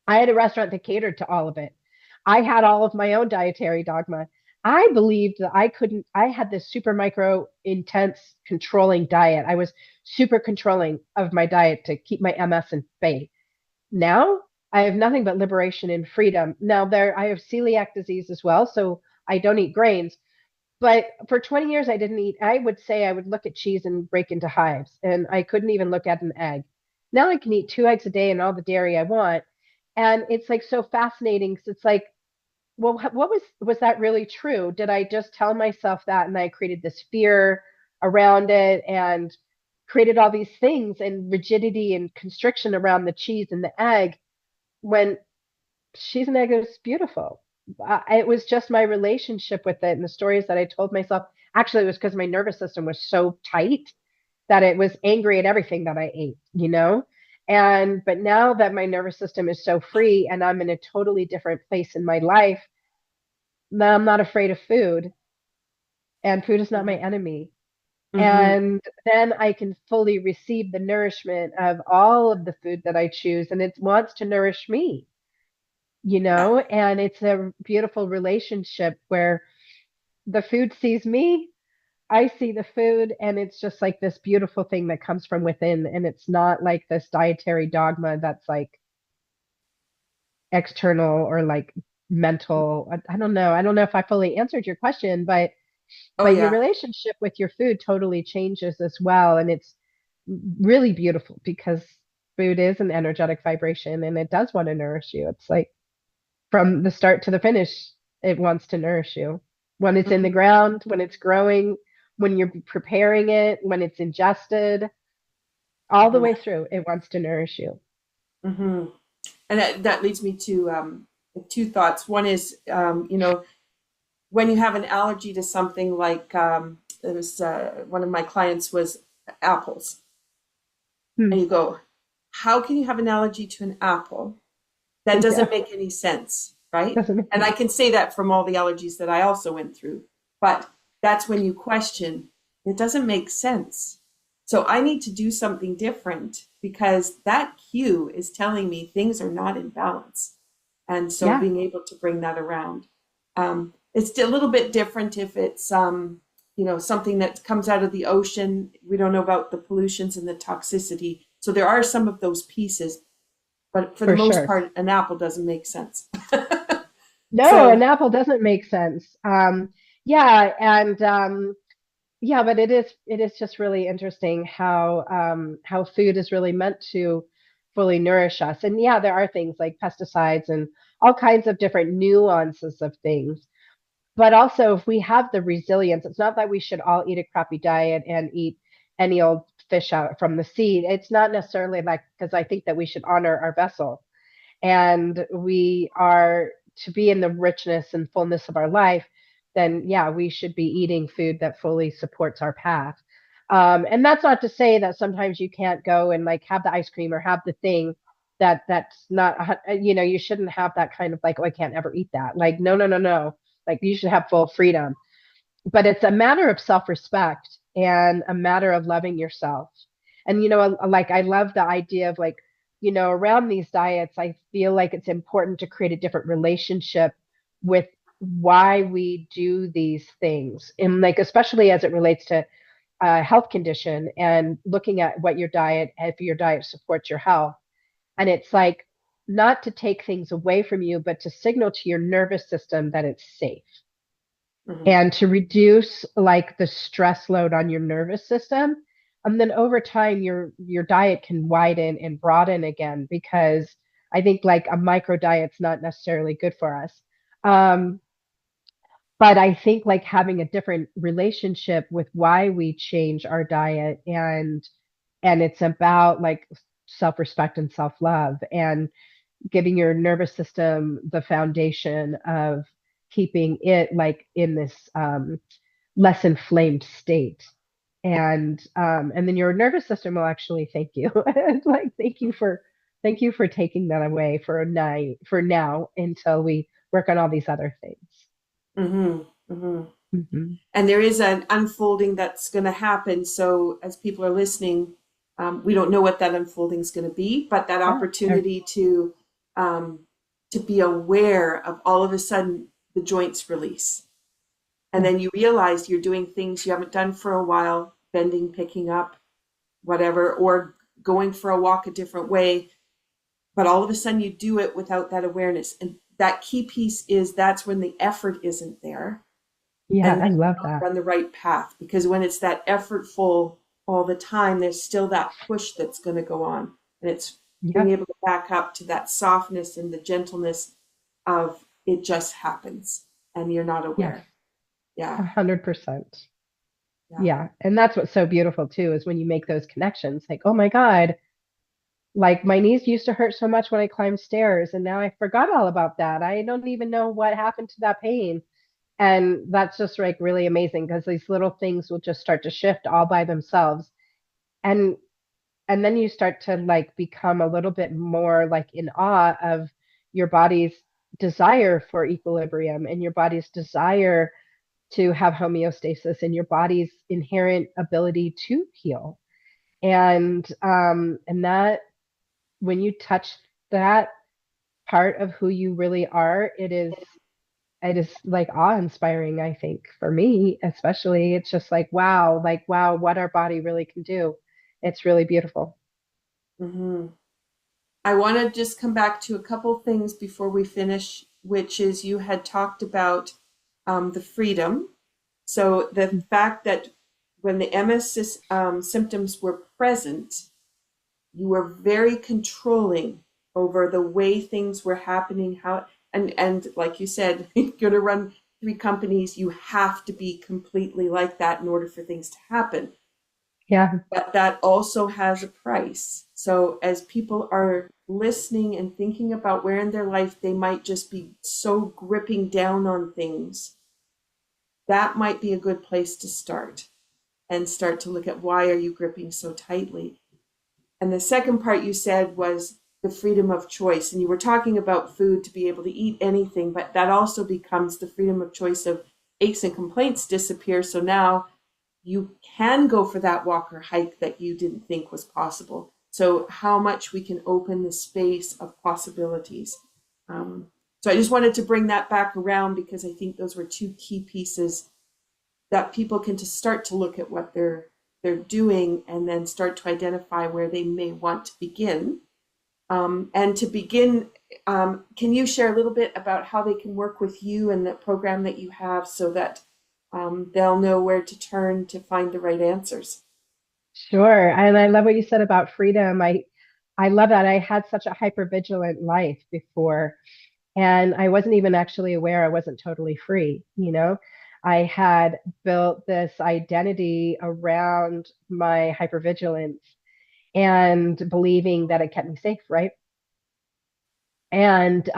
I had a restaurant that catered to all of it. I had all of my own dietary dogma. I believed that I had this super micro intense controlling diet. I was super controlling of my diet to keep my MS in bay. Now I have nothing but liberation and freedom. Now I have celiac disease as well, so I don't eat grains. But for 20 years, I didn't eat. I would say I would look at cheese and break into hives, and I couldn't even look at an egg. Now I can eat 2 eggs a day and all the dairy I want. And it's like so fascinating. 'Cause it's like, well, what was that really true? Did I just tell myself that and I created this fear around it and created all these things and rigidity and constriction around the cheese and the egg when cheese and egg is beautiful? It was just my relationship with it and the stories that I told myself. Actually, it was because my nervous system was so tight that it was angry at everything that I ate, you know? And but now that my nervous system is so free and I'm in a totally different place in my life, now I'm not afraid of food, and food is not my enemy. Mm-hmm. And then I can fully receive the nourishment of all of the food that I choose, and it wants to nourish me, you Yeah. know? And it's a beautiful relationship where the food sees me, I see the food, and it's just like this beautiful thing that comes from within. And it's not like this dietary dogma that's like external or like mental. I don't know. I don't know if I fully answered your question, Oh, but your yeah. relationship with your food totally changes as well. And it's really beautiful because food is an energetic vibration and it does want to nourish you. It's like from the start to the finish, it wants to nourish you. When it's in the Mm-hmm. ground, when it's growing, when you're preparing it, when it's ingested, all the Mm-hmm. way through, it wants to nourish you. Mm-hmm. And that leads me to two thoughts. One is, when you have an allergy to something like it was one of my clients was apples, Hmm. and you go, how can you have an allergy to an apple? That doesn't Yeah, make any sense, right? doesn't And I can say that from all the allergies that I also went through. But that's when you question, it doesn't make sense. So I need to do something different because that cue is telling me things are not in balance. And so yeah, being able to bring that around. It's a little bit different if it's something that comes out of the ocean. We don't know about the pollutions and the toxicity. So there are some of those pieces, but for the for most sure. part, an apple doesn't make sense. No, So, an apple doesn't make sense. Yeah, and yeah, but it is just really interesting how food is really meant to fully nourish us. And yeah, there are things like pesticides and all kinds of different nuances of things. But also, if we have the resilience, it's not that we should all eat a crappy diet and eat any old fish out from the sea. It's not necessarily like because I think that we should honor our vessel and we are to be in the richness and fullness of our life. then yeah, we should be eating food that fully supports our path. And that's not to say that sometimes you can't go and like have the ice cream or have the thing that's not, you shouldn't have that kind of like, oh, I can't ever eat that. Like, no, no, no, no. Like you should have full freedom. But it's a matter of self-respect and a matter of loving yourself. And, like I love the idea of like, around these diets, I feel like it's important to create a different relationship with why we do these things. And like, especially as it relates to a health condition and looking at what your diet, if your diet supports your health. And it's like not to take things away from you, but to signal to your nervous system that it's safe Hmm. and to reduce like the stress load on your nervous system. And then over time your diet can widen and broaden again, because I think like a micro diet's not necessarily good for us. um, but I think like having a different relationship with why we change our diet, and it's about like self-respect and self-love and giving your nervous system the foundation of keeping it like in this less inflamed state. And then your nervous system will actually thank you. It's like thank you for taking that away for a night, for now, until we work on all these other things. Hmm. Hmm. Hmm. And there is an unfolding that's going to happen. So as people are listening, we don't know what that unfolding is going to be, but that Yeah, sure. opportunity um, to be aware of all of a sudden the joints release, and Yeah, then you realize you're doing things you haven't done for a while, bending, picking up, whatever, or going for a walk a different way, but all of a sudden you do it without that awareness. And that key piece is that's when the effort isn't there, yeah, and I then love you're that. on the right path, because when it's that effortful all the time, there's still that push that's going to go on, and it's being Yeah, able to back up to that softness and the gentleness of it just happens and you're not yes, aware. Yeah. 100%. Yeah. Yeah, and that's what's so beautiful too, is when you make those connections. Like, oh my God, like my knees used to hurt so much when I climbed stairs, and now I forgot all about that. I don't even know what happened to that pain. And that's just like really amazing, because these little things will just start to shift all by themselves. And and then you start to like become a little bit more like in awe of your body's desire for equilibrium, and your body's desire to have homeostasis, and your body's inherent ability to heal. And that, when you touch that part of who you really are, it is like awe inspiring, I think, for me, especially. It's just like, wow, what our body really can do. It's really beautiful. Hmm. I want to just come back to a couple things before we finish, which is you had talked about the freedom. So the fact that when the MS symptoms were present, you were very controlling over the way things were happening, how, and like you said, you're going to run 3 companies, you have to be completely like that in order for things to happen. Yeah. But that also has a price. So as people are listening and thinking about where in their life they might just be so gripping down on things, that might be a good place to start, and start to look at why are you gripping so tightly. And the second part you said was the freedom of choice. And you were talking about food, to be able to eat anything, but that also becomes the freedom of choice of aches and complaints disappear. So now you can go for that walk or hike that you didn't think was possible. So how much we can open the space of possibilities. Um, so I just wanted to bring that back around, because I think those were two key pieces that people can just start to look at what they're doing, and then start to identify where they may want to begin. And to begin, can you share a little bit about how they can work with you and the program that you have, so that they'll know where to turn to find the right answers? Sure. And I love what you said about freedom. I love that. I had such a hypervigilant life before, and I wasn't even actually aware I wasn't totally free. I had built this identity around my hypervigilance and believing that it kept me safe, right? And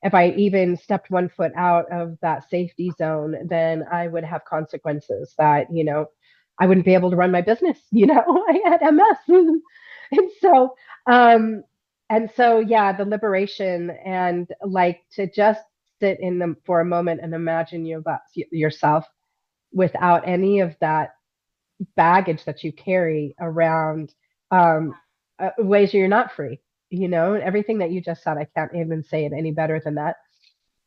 if I even stepped one foot out of that safety zone, then I would have consequences that, I wouldn't be able to run my business. I had MS. And so, um, yeah, the liberation and like to just sit in them for a moment and imagine yourself without any of that baggage that you carry around, um, ways you're not free, everything that you just said. I can't even say it any better than that.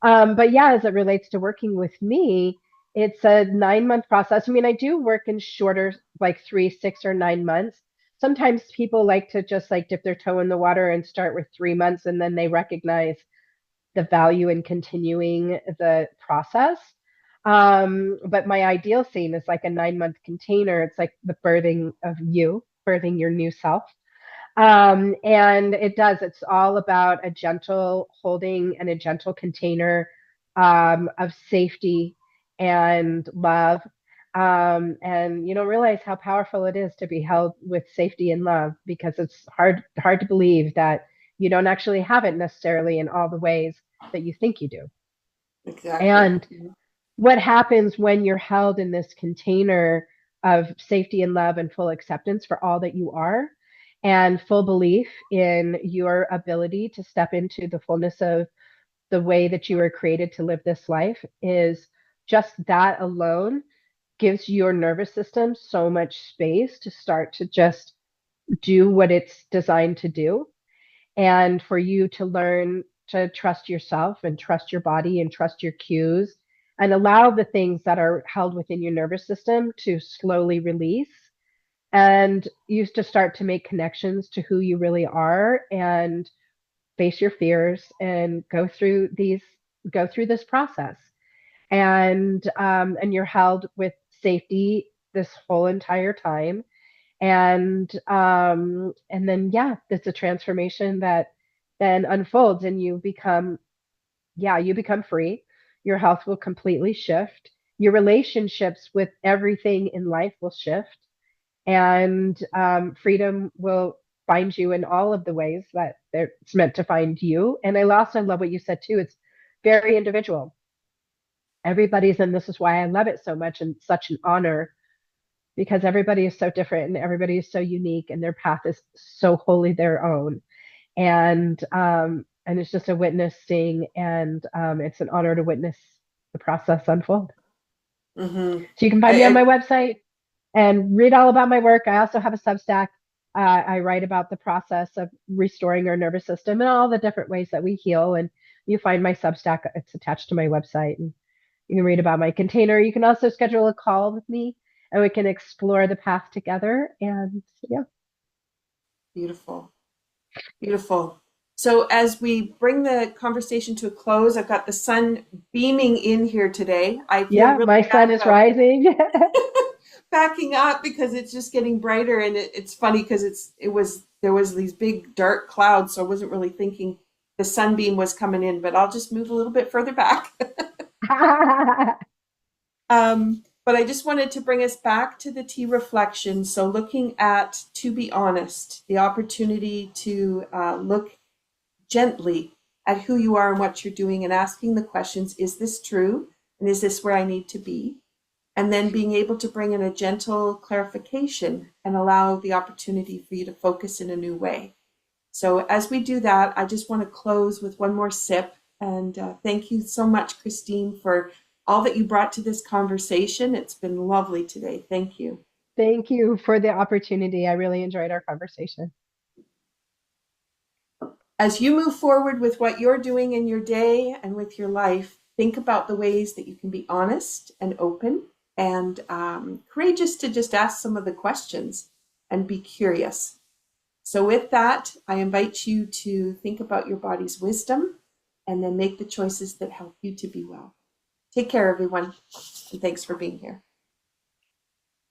But yeah, as it relates to working with me, it's a 9 month process. I mean, I do work in shorter, like 3, 6, or 9 months. Sometimes people like to just like dip their toe in the water and start with 3 months, and then they recognize the value in continuing the process. But my ideal scene is like a 9 month container. It's like the birthing of you, birthing your new self. And it's all about a gentle holding and a gentle container, of safety and love. And you don't realize how powerful it is to be held with safety and love, because it's hard to believe that you don't actually have it necessarily in all the ways that you think you do. Exactly. And what happens when you're held in this container of safety and love and full acceptance for all that you are, and full belief in your ability to step into the fullness of the way that you were created to live this life, is just that alone gives your nervous system so much space to start to just do what it's designed to do, and for you to learn to trust yourself and trust your body and trust your cues, and allow the things that are held within your nervous system to slowly release, and you to start to make connections to who you really are, and face your fears and go through this process. And you're held with safety this whole entire time. And then yeah, it's a transformation that then unfolds, and you become free. Your health will completely shift. Your relationships with everything in life will shift, and freedom will find you in all of the ways that it's meant to find you. And I also love what you said too. It's very individual. Everybody's, and this is why I love it so much and such an honor, because everybody is so different and everybody is so unique, and their path is so wholly their own. And it's just a witnessing, and it's an honor to witness the process unfold. Mm-hmm. So you can find me on my website and read all about my work. I also have a Substack. I write about the process of restoring our nervous system and all the different ways that we heal. And you find my Substack, it's attached to my website, and you can read about my container. You can also schedule a call with me, and we can explore the path together. And yeah. Beautiful. Beautiful. So as we bring the conversation to a close, I've got the sun beaming in here today. I feel Yeah, really my bad sun is about rising. backing up because it's just getting brighter, and it's funny because there was these big dark clouds, so I wasn't really thinking the sunbeam was coming in, but I'll just move a little bit further back. But I just wanted to bring us back to the T reflection. So looking at, to be honest, the opportunity to look gently at who you are and what you're doing, and asking the questions, is this true? And is this where I need to be? And then being able to bring in a gentle clarification and allow the opportunity for you to focus in a new way. So as we do that, I just want to close with one more sip. And thank you so much, Christine, for all that you brought to this conversation. It's been lovely today. Thank you. Thank you for the opportunity. I really enjoyed our conversation. As you move forward with what you're doing in your day and with your life, think about the ways that you can be honest and open and courageous to just ask some of the questions and be curious. So with that, I invite you to think about your body's wisdom and then make the choices that help you to be well. Take care, everyone, and thanks for being here.